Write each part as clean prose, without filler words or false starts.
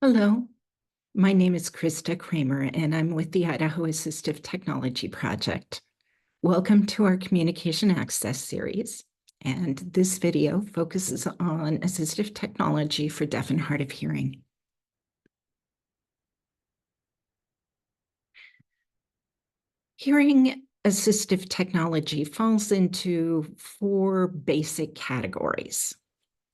Hello, my name is Krista Kramer, and I'm with the Idaho Assistive Technology Project. Welcome to our Communication Access series, and this video focuses on assistive technology for deaf and hard of hearing. Hearing assistive technology falls into four basic categories.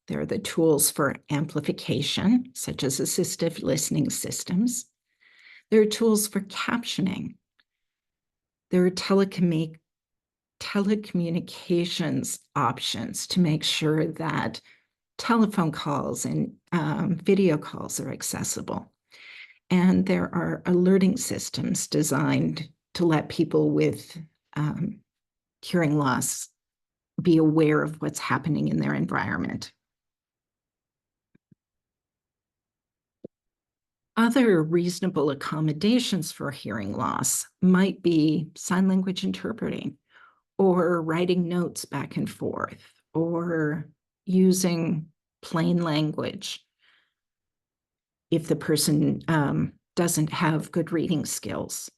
There are the tools for amplification, such as assistive listening systems. There are tools for captioning. There are telecommunications options to make sure that telephone calls and video calls are accessible. And there are alerting systems designed to let people with hearing loss be aware of what's happening in their environment. Other reasonable accommodations for hearing loss might be sign language interpreting, or writing notes back and forth, or using plain language if the person doesn't have good reading skills.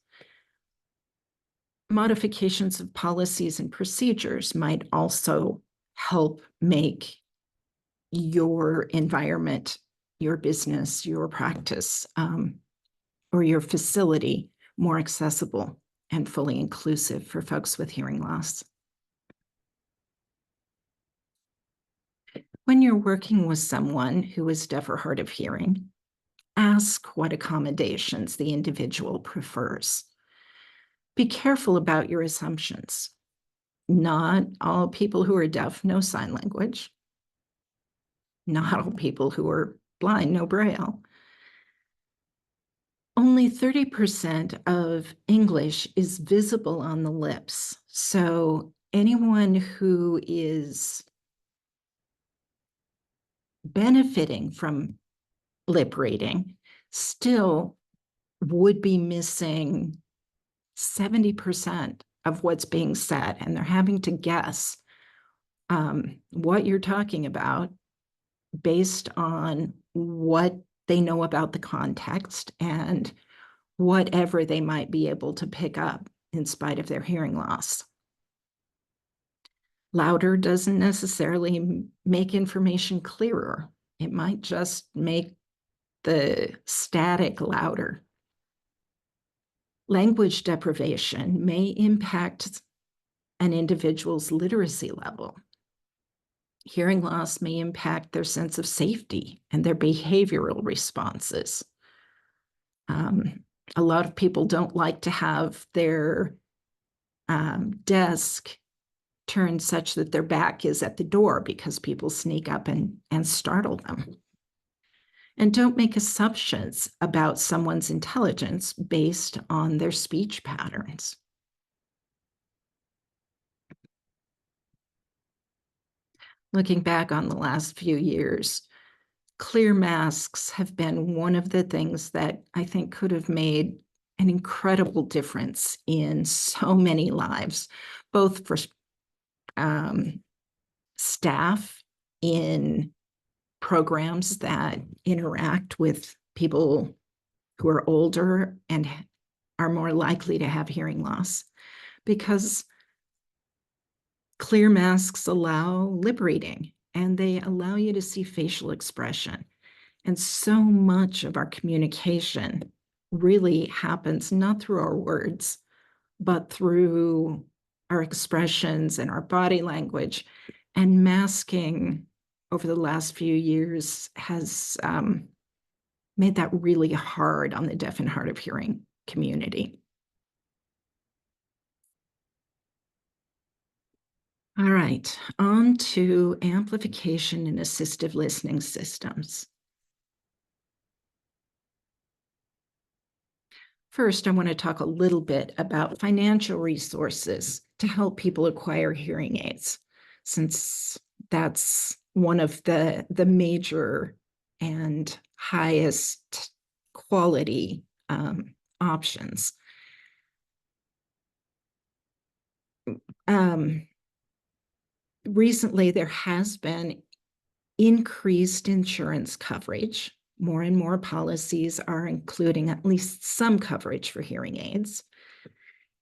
Modifications of policies and procedures might also help make your environment, your business, your practice, or your facility more accessible and fully inclusive for folks with hearing loss. When you're working with someone who is deaf or hard of hearing, ask what accommodations the individual prefers. Be careful about your assumptions. Not all people who are deaf know sign language. Not all people who are blind know Braille. Only 30% of English is visible on the lips. So anyone who is benefiting from lip reading still would be missing 70% of what's being said, and they're having to guess what you're talking about based on what they know about the context and whatever they might be able to pick up in spite of their hearing loss. Louder doesn't necessarily make information clearer. It might just make the static louder. Language deprivation may impact an individual's literacy level. Hearing loss may impact their sense of safety and their behavioral responses. A lot of people don't like to have their desk turned such that their back is at the door because people sneak up and startle them. And don't make assumptions about someone's intelligence based on their speech patterns. Looking back on the last few years, clear masks have been one of the things that I think could have made an incredible difference in so many lives, both for staff in programs that interact with people who are older and are more likely to have hearing loss, because clear masks allow lip reading and they allow you to see facial expression. And so much of our communication really happens not through our words, but through our expressions and our body language. And masking over the last few years has made that really hard on the deaf and hard of hearing community. All right, on to amplification and assistive listening systems. First, I want to talk a little bit about financial resources to help people acquire hearing aids, since that's one of the major and highest quality options. Recently, there has been increased insurance coverage more and more policies are including at least some coverage for hearing aids.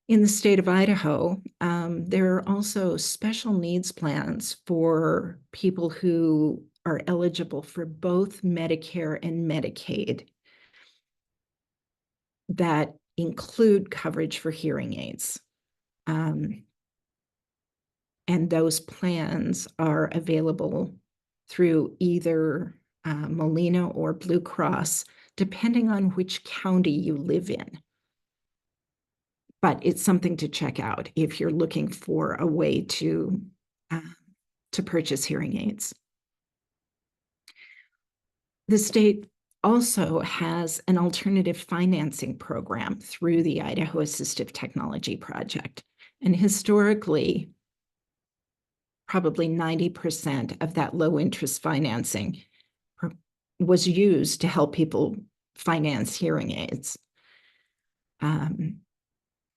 In the state of Idaho, there are also special needs plans for people who are eligible for both Medicare and Medicaid that include coverage for hearing aids. And those plans are available through either Molina or Blue Cross, depending on which county you live in. But it's something to check out if you're looking for a way to purchase hearing aids. The state also has an alternative financing program through the Idaho Assistive Technology Project. And historically, probably 90% of that low interest financing was used to help people finance hearing aids.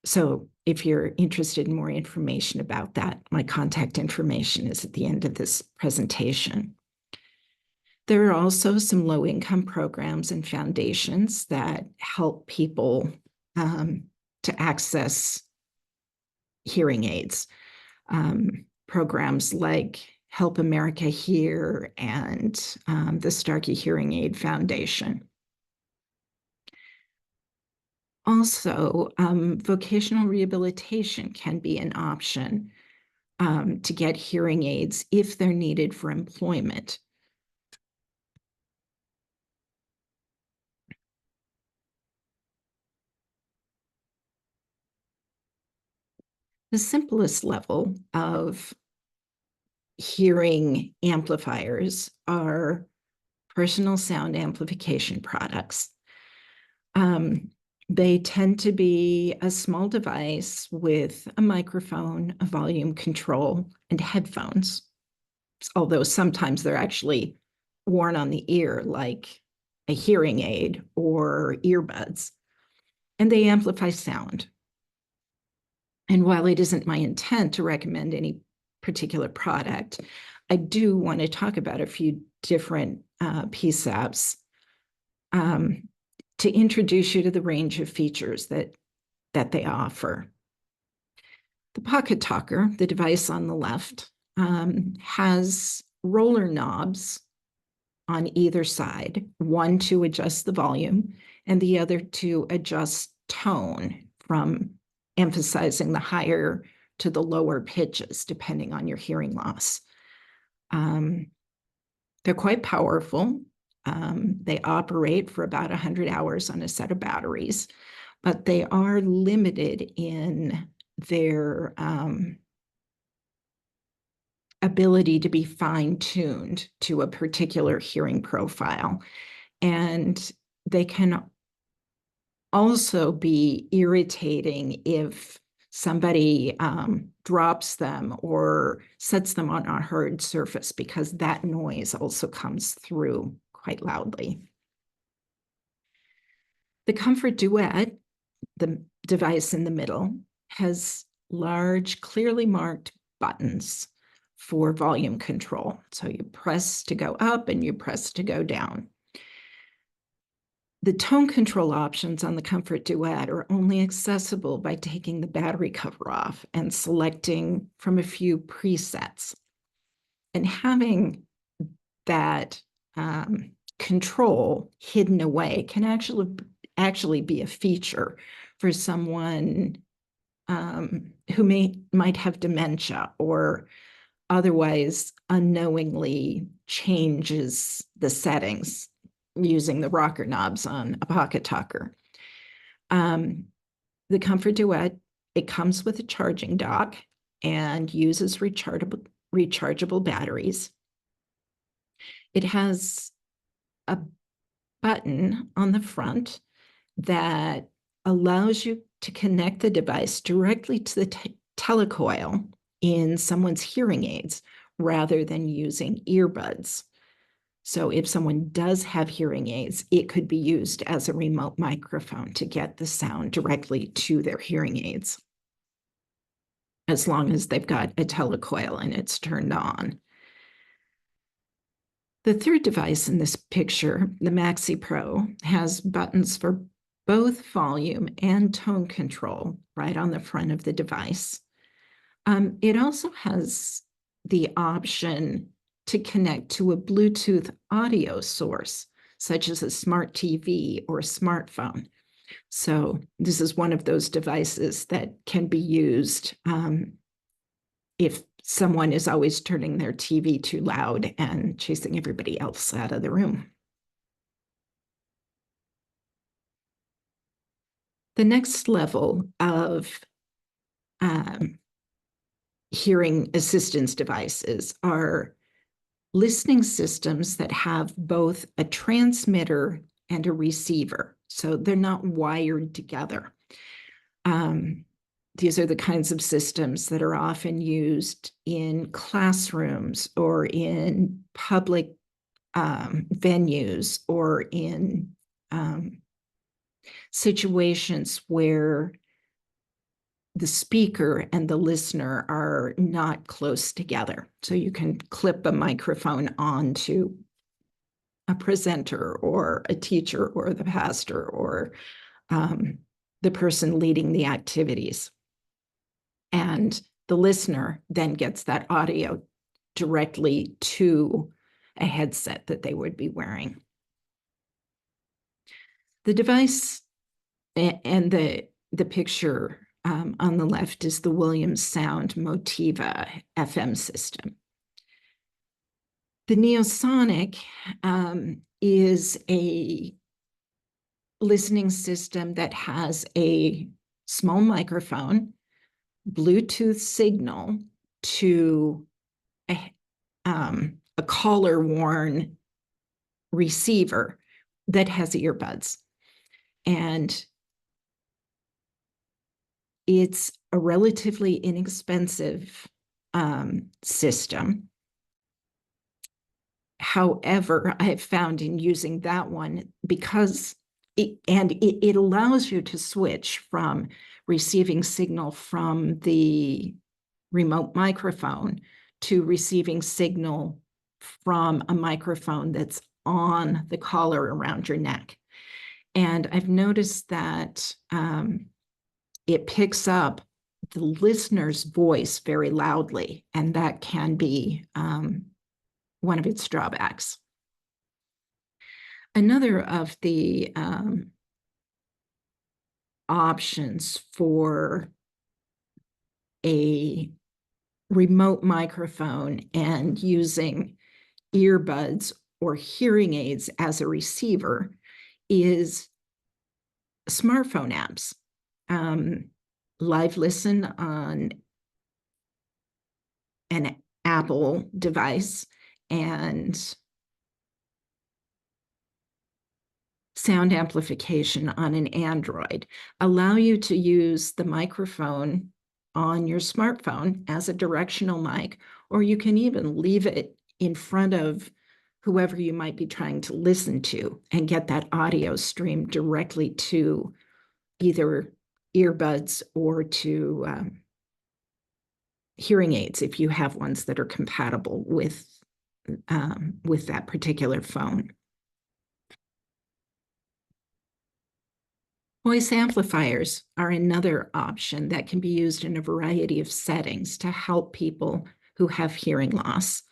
So if you're interested in more information about that, my contact information is at the end of this presentation. There are also some low-income programs and foundations that help people to access hearing aids. Programs like Help America Hear and the Starkey Hearing Aid Foundation. Also, vocational rehabilitation can be an option to get hearing aids if they're needed for employment. The simplest level of hearing amplifiers are personal sound amplification products. They tend to be a small device with a microphone, a volume control, and headphones, although sometimes they're actually worn on the ear like a hearing aid or earbuds, and they amplify sound. And while it isn't my intent to recommend any particular product, I do want to talk about a few different PSAPs to introduce you to the range of features that they offer. The Pocket Talker, the device on the left, has roller knobs on either side, one to adjust the volume and the other to adjust tone, from emphasizing the higher to the lower pitches, depending on your hearing loss. They're quite powerful. They operate for about 100 hours on a set of batteries, but they are limited in their ability to be fine-tuned to a particular hearing profile. And they can also be irritating if somebody drops them or sets them on a hard surface, because that noise also comes through quite loudly. The Comfort Duet, the device in the middle, has large, clearly marked buttons for volume control. So you press to go up and you press to go down. The tone control options on the Comfort Duet are only accessible by taking the battery cover off and selecting from a few presets. And having that control hidden away can actually be a feature for someone who might have dementia or otherwise unknowingly changes the settings using the rocker knobs on a Pocket Talker. The Comfort Duet, it comes with a charging dock and uses rechargeable batteries. It has a button on the front that allows you to connect the device directly to the telecoil in someone's hearing aids rather than using earbuds. So if someone does have hearing aids, it could be used as a remote microphone to get the sound directly to their hearing aids, as long as they've got a telecoil and it's turned on. The third device in this picture, the Maxi Pro, has buttons for both volume and tone control right on the front of the device. It also has the option to connect to a Bluetooth audio source, such as a smart TV or a smartphone. So this is one of those devices that can be used if someone is always turning their TV too loud and chasing everybody else out of the room. The next level of hearing assistance devices are listening systems that have both a transmitter and a receiver. So they're not wired together. These are the kinds of systems that are often used in classrooms or in public venues or in situations where the speaker and the listener are not close together. So you can clip a microphone onto a presenter or a teacher or the pastor or the person leading the activities. And the listener then gets that audio directly to a headset that they would be wearing. The device and the picture on the left is the Williams Sound Motiva FM system. The Neosonic is a listening system that has a small microphone, Bluetooth signal to a collar-worn receiver that has earbuds. And it's a relatively inexpensive system. However, I have found in using that one, because it allows you to switch from receiving signal from the remote microphone to receiving signal from a microphone that's on the collar around your neck. And I've noticed that it picks up the listener's voice very loudly, and that can be one of its drawbacks. Another of the options for a remote microphone and using earbuds or hearing aids as a receiver is smartphone apps. Live Listen on an Apple device and sound amplification on an Android allow you to use the microphone on your smartphone as a directional mic, or you can even leave it in front of whoever you might be trying to listen to and get that audio stream directly to either earbuds or to hearing aids if you have ones that are compatible with that particular phone. Voice amplifiers are another option that can be used in a variety of settings to help people who have hearing loss.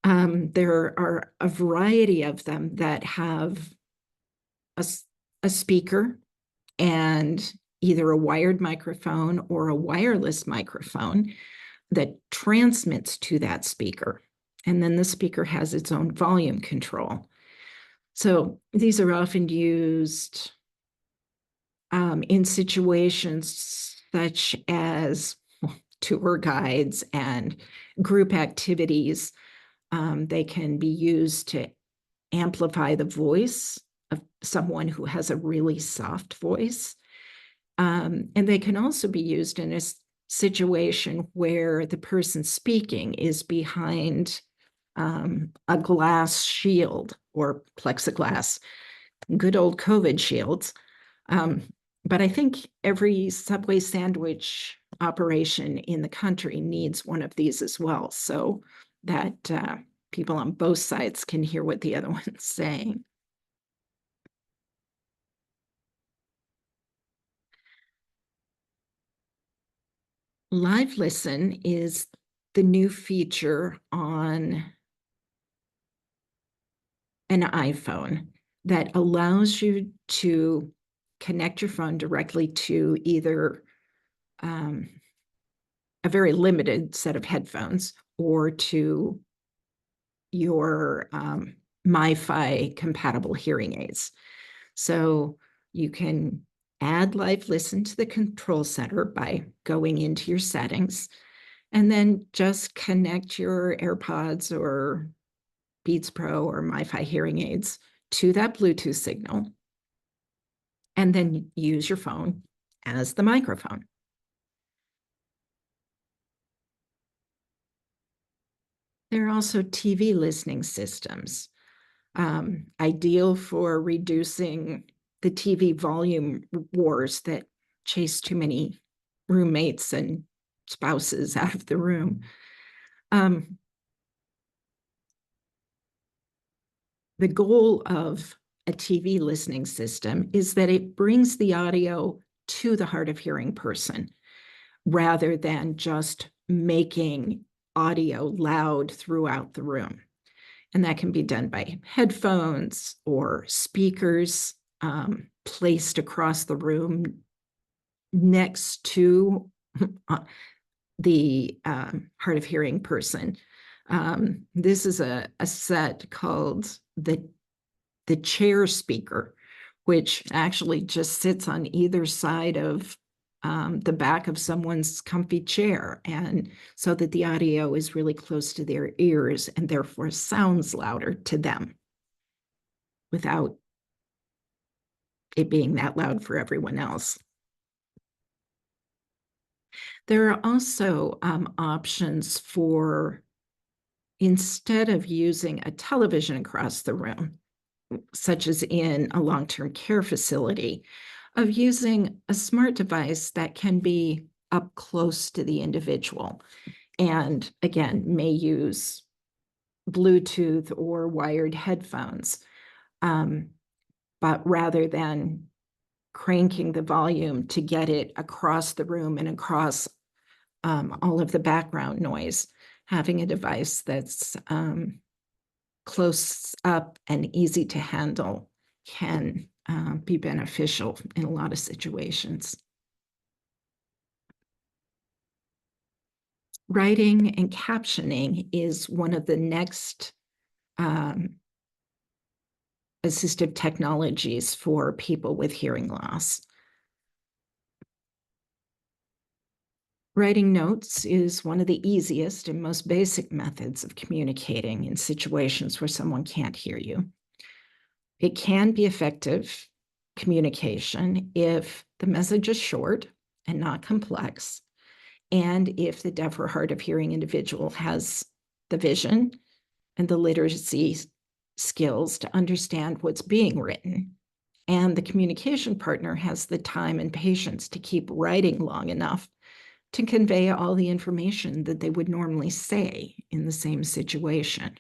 There are a variety of them that have a speaker and either a wired microphone or a wireless microphone that transmits to that speaker. And then the speaker has its own volume control. So these are often used in situations such as tour guides and group activities. They can be used to amplify the voice of someone who has a really soft voice. And they can also be used in a situation where the person speaking is behind a glass shield or plexiglass, good old COVID shields. But I think every Subway sandwich operation in the country needs one of these as well. So that people on both sides can hear what the other one's saying. Live Listen is the new feature on an iPhone that allows you to connect your phone directly to either a very limited set of headphones or to your MiFi compatible hearing aids. So you can add Live Listen to the control center by going into your settings, and then just connect your AirPods or Beats Pro or MiFi hearing aids to that Bluetooth signal, and then use your phone as the microphone. There are also TV listening systems, ideal for reducing the TV volume wars that chase too many roommates and spouses out of the room. The goal of a TV listening system is that it brings the audio to the hard of hearing person rather than just making audio loud throughout the room. And that can be done by headphones or speakers placed across the room next to the hard of hearing person. This is a set called the chair speaker, which actually just sits on either side of the back of someone's comfy chair, and so that the audio is really close to their ears and therefore sounds louder to them without it being that loud for everyone else. There are also options for, instead of using a television across the room, such as in a long-term care facility, of using a smart device that can be up close to the individual and, again, may use Bluetooth or wired headphones. But rather than cranking the volume to get it across the room and across all of the background noise, having a device that's close up and easy to handle can be beneficial in a lot of situations. Writing and captioning is one of the next assistive technologies for people with hearing loss. Writing notes is one of the easiest and most basic methods of communicating in situations where someone can't hear you. It can be effective communication if the message is short and not complex, and if the deaf or hard of hearing individual has the vision and the literacy skills to understand what's being written, and the communication partner has the time and patience to keep writing long enough to convey all the information that they would normally say in the same situation.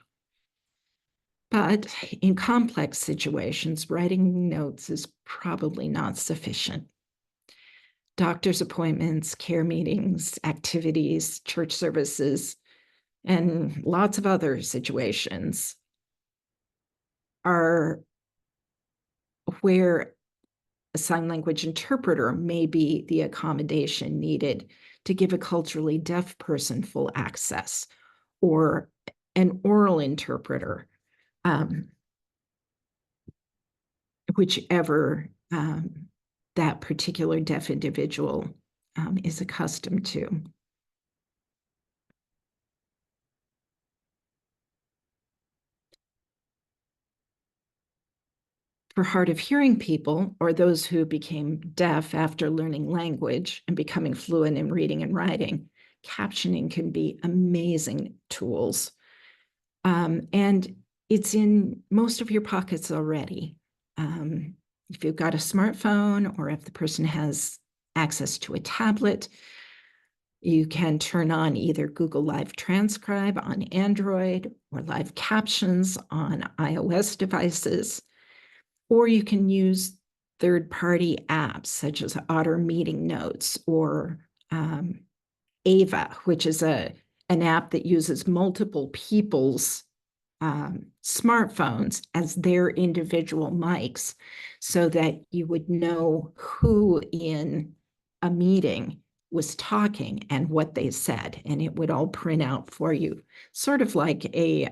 But in complex situations, writing notes is probably not sufficient. Doctor's appointments, care meetings, activities, church services, and lots of other situations are where a sign language interpreter may be the accommodation needed to give a culturally deaf person full access, or an oral interpreter, whichever that particular deaf individual is accustomed to. For hard of hearing people, or those who became deaf after learning language and becoming fluent in reading and writing, captioning can be amazing tools. And it's in most of your pockets already. If you've got a smartphone, or if the person has access to a tablet, You can turn on either Google Live Transcribe on Android or live captions on iOS devices, or you can use third-party apps such as Otter Meeting Notes or Ava, which is an app that uses multiple people's smartphones as their individual mics so that you would know who in a meeting was talking and what they said, and it would all print out for you, sort of like a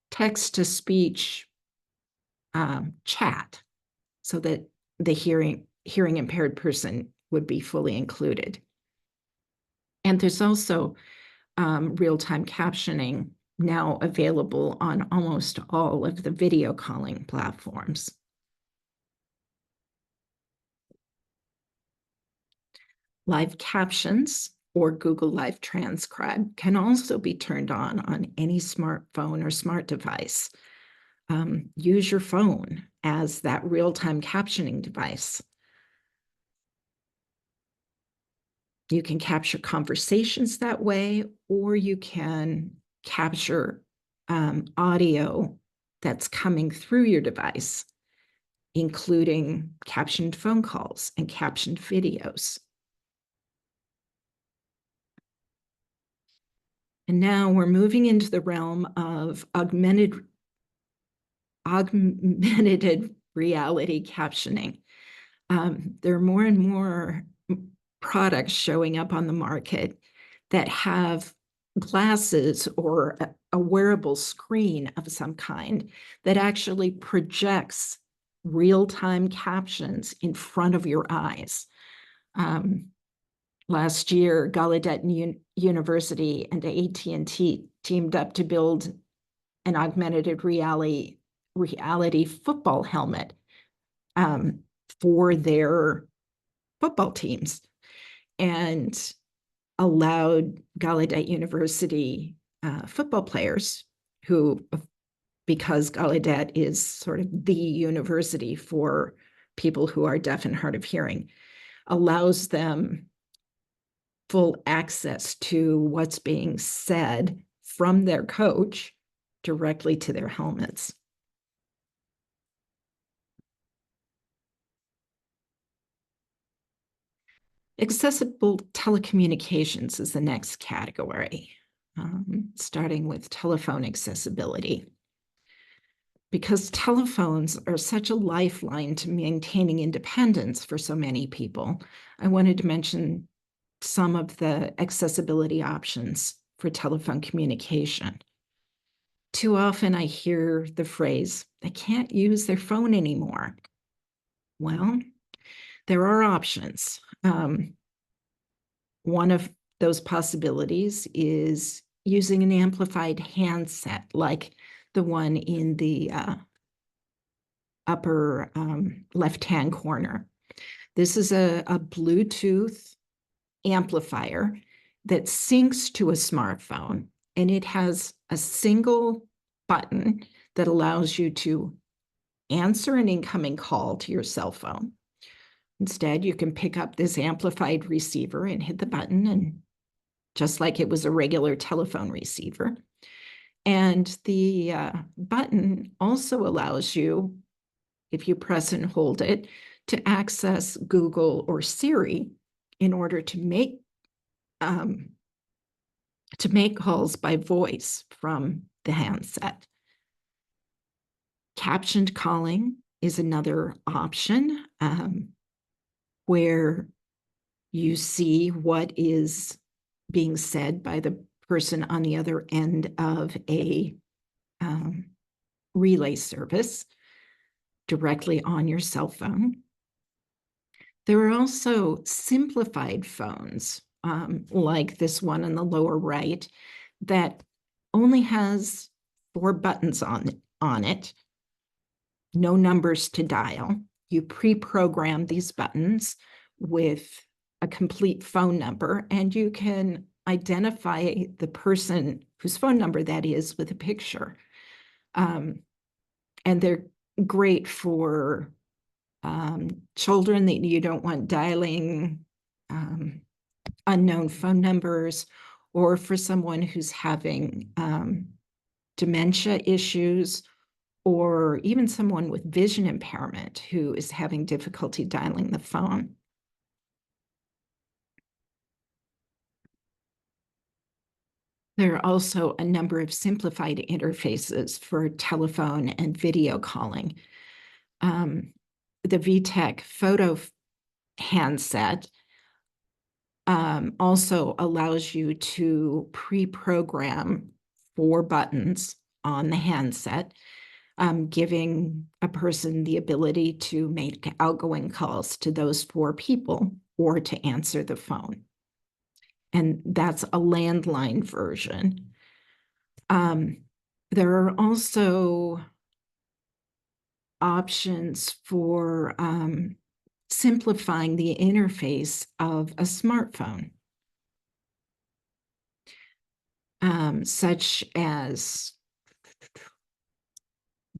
text-to-speech chat, so that the hearing impaired person would be fully included. And there's also real-time captioning now available on almost all of the video calling platforms. Live captions or Google Live Transcribe can also be turned on any smartphone or smart device. Use your phone as that real-time captioning device. You can capture conversations that way, or you can capture audio that's coming through your device, including captioned phone calls and captioned videos. And now we're moving into the realm of augmented reality captioning. There are more and more products showing up on the market that have glasses or a wearable screen of some kind that actually projects real-time captions in front of your eyes. Last year, Gallaudet University and AT&T teamed up to build an augmented reality football helmet for their football teams, and allowed Gallaudet University football players who, because Gallaudet is sort of the university for people who are deaf and hard of hearing, allows them full access to what's being said from their coach directly to their helmets. Accessible telecommunications is the next category, starting with telephone accessibility. Because telephones are such a lifeline to maintaining independence for so many people, I wanted to mention some of the accessibility options for telephone communication. Too often I hear the phrase, "I can't use their phone anymore." Well, there are options. One of those possibilities is using an amplified handset like the one in the upper left-hand corner. This is a Bluetooth amplifier that syncs to a smartphone, and it has a single button that allows you to answer an incoming call to your cell phone. Instead, you can pick up this amplified receiver and hit the button, and just like it was a regular telephone receiver. And the button also allows you, if you press and hold it, to access Google or Siri in order to make calls by voice from the handset. Captioned calling is another option, where you see what is being said by the person on the other end of a relay service directly on your cell phone. There are also simplified phones, like this one in the lower right, that only has 4 buttons on it, no numbers to dial. You pre-program these buttons with a complete phone number, and you can identify the person whose phone number that is with a picture. And they're great for children that you don't want dialing unknown phone numbers, or for someone who's having dementia issues, or even someone with vision impairment who is having difficulty dialing the phone. There are also a number of simplified interfaces for telephone and video calling. The VTech photo handset also allows you to pre-program 4 buttons on the handset, giving a person the ability to make outgoing calls to those 4 people or to answer the phone. And that's a landline version. There are also options for simplifying the interface of a smartphone, such as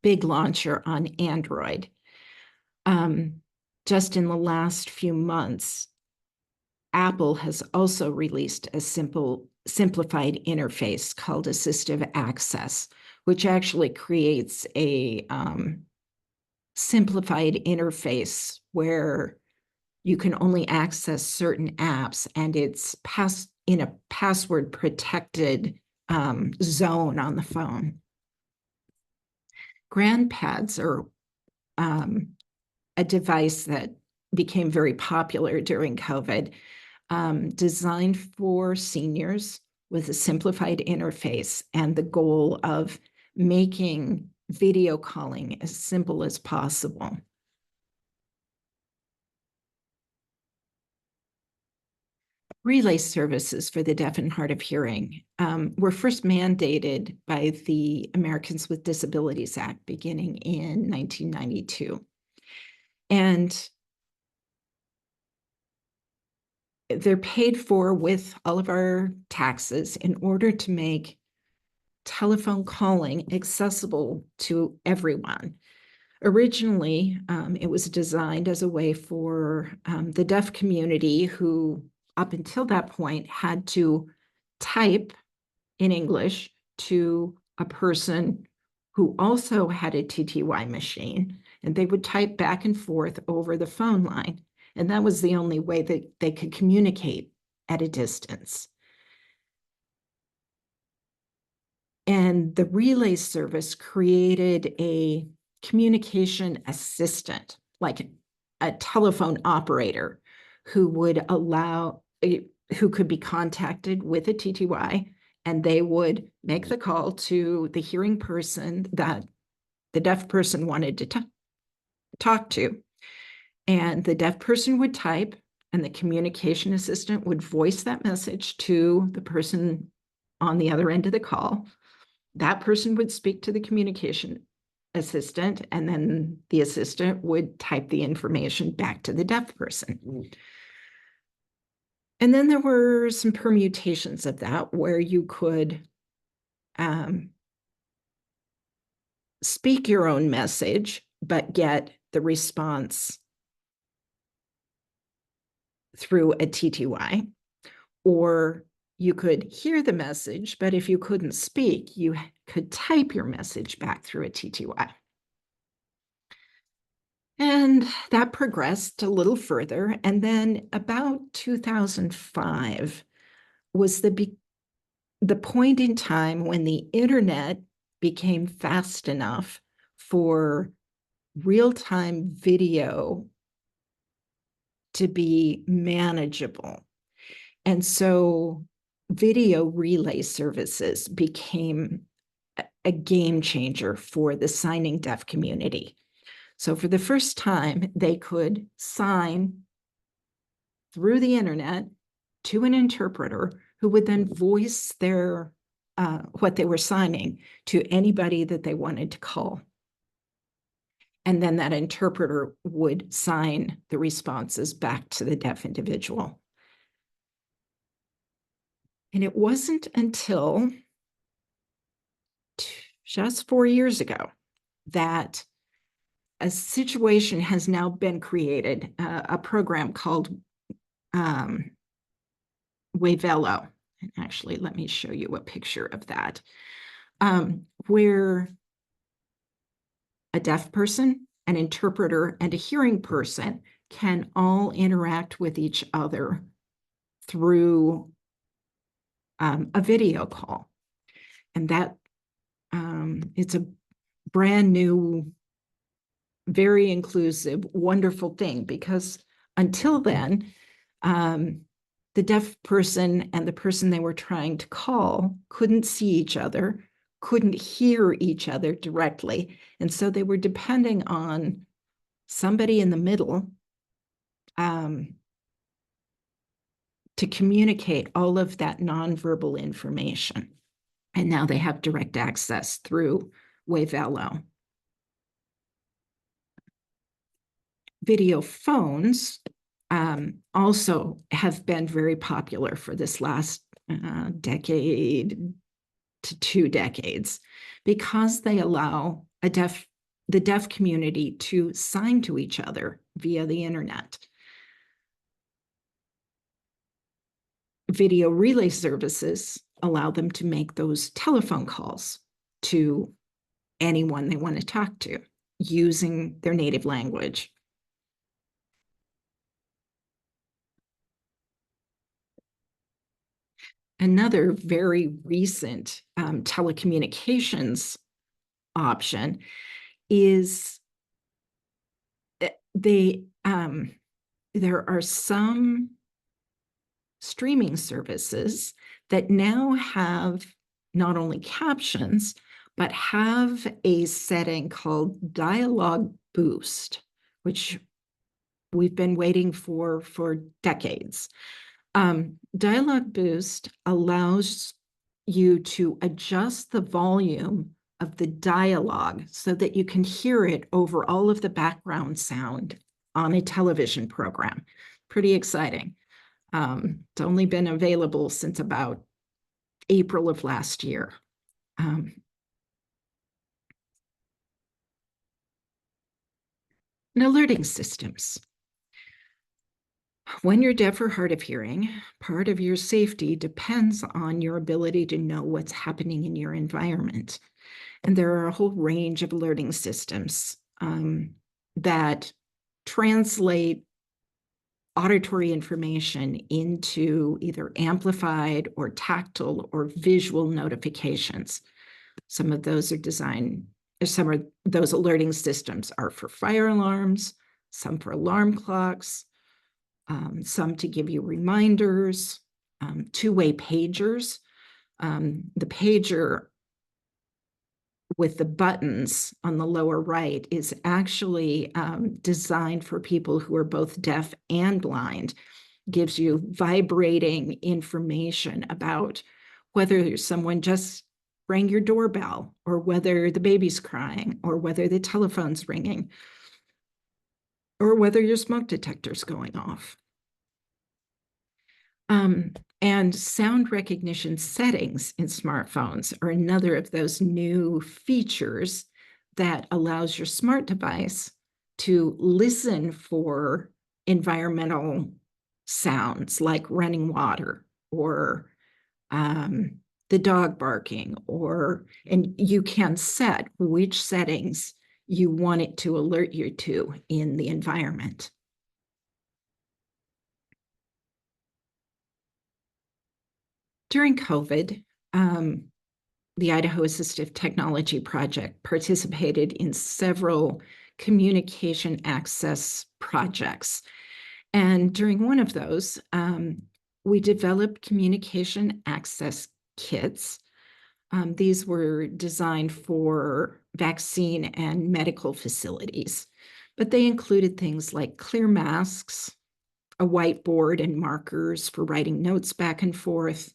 Big Launcher on Android. Just in the last few months, Apple has also released a simplified interface called Assistive Access, which actually creates a simplified interface where you can only access certain apps, and it's in a password protected zone on the phone. GrandPads are a device that became very popular during COVID, designed for seniors with a simplified interface and the goal of making video calling as simple as possible. Relay services for the deaf and hard of hearing were first mandated by the Americans with Disabilities Act beginning in 1992. And they're paid for with all of our taxes in order to make telephone calling accessible to everyone. Originally, it was designed as a way for the deaf community who, up until that point, had to type in English to a person who also had a TTY machine, and they would type back and forth over the phone line. And that was the only way that they could communicate at a distance. And the relay service created a communication assistant, like a telephone operator who could be contacted with a TTY, and they would make the call to the hearing person that the deaf person wanted to talk to. And the deaf person would type, and the communication assistant would voice that message to the person on the other end of the call. That person would speak to the communication assistant, and then the assistant would type the information back to the deaf person. And then there were some permutations of that where you could speak your own message, but get the response through a TTY, or you could hear the message, but if you couldn't speak, you could type your message back through a TTY. And that progressed a little further. And then about 2005 was the point in time when the internet became fast enough for real-time video to be manageable. And so video relay services became a game changer for the signing deaf community. So for the first time, they could sign through the internet to an interpreter who would then voice their what they were signing to anybody that they wanted to call. And then that interpreter would sign the responses back to the deaf individual. And it wasn't until just 4 years ago that a situation has now been created, a program called Wavelo. And actually, let me show you a picture of that, where a deaf person, an interpreter, and a hearing person can all interact with each other through a video call. And that it's a brand new, very inclusive, wonderful thing, because until then, the deaf person and the person they were trying to call couldn't see each other, couldn't hear each other directly. And so they were depending on somebody in the middle to communicate all of that nonverbal information. And now they have direct access through Wavelo. Video phones also have been very popular for this last decade to 2 decades, because they allow the deaf community to sign to each other via the internet. Video relay services allow them to make those telephone calls to anyone they want to talk to using their native language. Another very recent telecommunications option is there are some streaming services that now have not only captions, but have a setting called Dialogue Boost, which we've been waiting for decades. Dialogue Boost allows you to adjust the volume of the dialogue so that you can hear it over all of the background sound on a television program. Pretty exciting. It's only been available since about April of last year. And alerting systems. When you're deaf or hard of hearing, part of your safety depends on your ability to know what's happening in your environment. And there are a whole range of alerting systems that translate auditory information into either amplified or tactile or visual notifications. Some of those alerting systems are for fire alarms, some for alarm clocks, some to give you reminders, two-way pagers. The pager with the buttons on the lower right is actually designed for people who are both deaf and blind. Gives you vibrating information about whether someone just rang your doorbell, or whether the baby's crying, or whether the telephone's ringing, or whether your smoke detector's going off. And sound recognition settings in smartphones are another of those new features that allows your smart device to listen for environmental sounds like running water, or the dog barking, and you can set which settings you want it to alert you to in the environment. During COVID, the Idaho Assistive Technology Project participated in several communication access projects. And during one of those, we developed communication access kits. These were designed for vaccine and medical facilities, but they included things like clear masks, a whiteboard and markers for writing notes back and forth,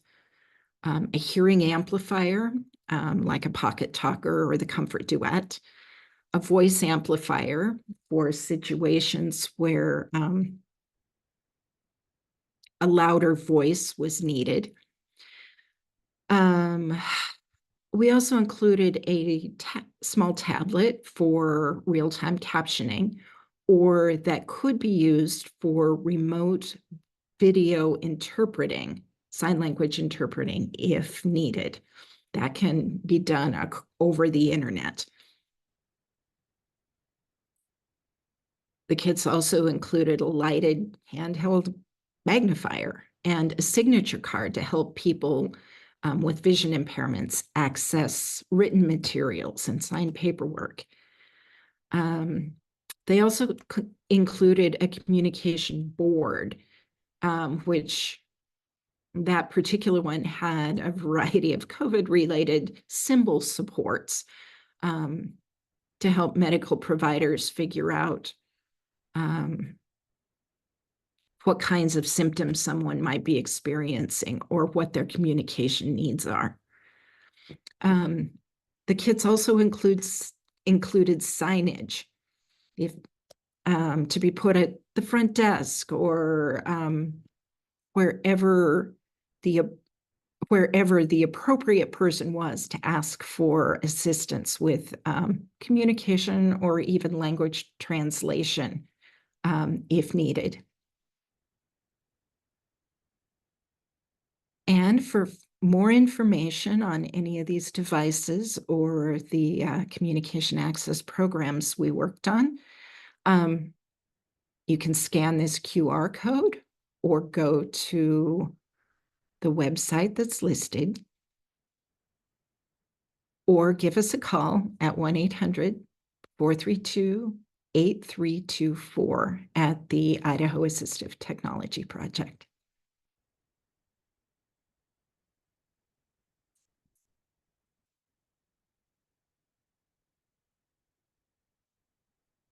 a hearing amplifier, like a pocket talker or the Comfort Duet, a voice amplifier for situations where a louder voice was needed. We also included a small tablet for real-time captioning, or that could be used for remote video interpreting sign language interpreting if needed. That can be done over the internet. The kits also included a lighted handheld magnifier and a signature card to help people with vision impairments access written materials and sign paperwork. They also included a communication board, which that particular one had a variety of COVID-related symbol supports to help medical providers figure out what kinds of symptoms someone might be experiencing or what their communication needs are. The kits also included signage if to be put at the front desk or wherever the appropriate person was to ask for assistance with communication or even language translation if needed. And for more information on any of these devices or the communication access programs we worked on, you can scan this QR code or go to the website that's listed, or give us a call at 1-800-432-8324 at the Idaho Assistive Technology Project.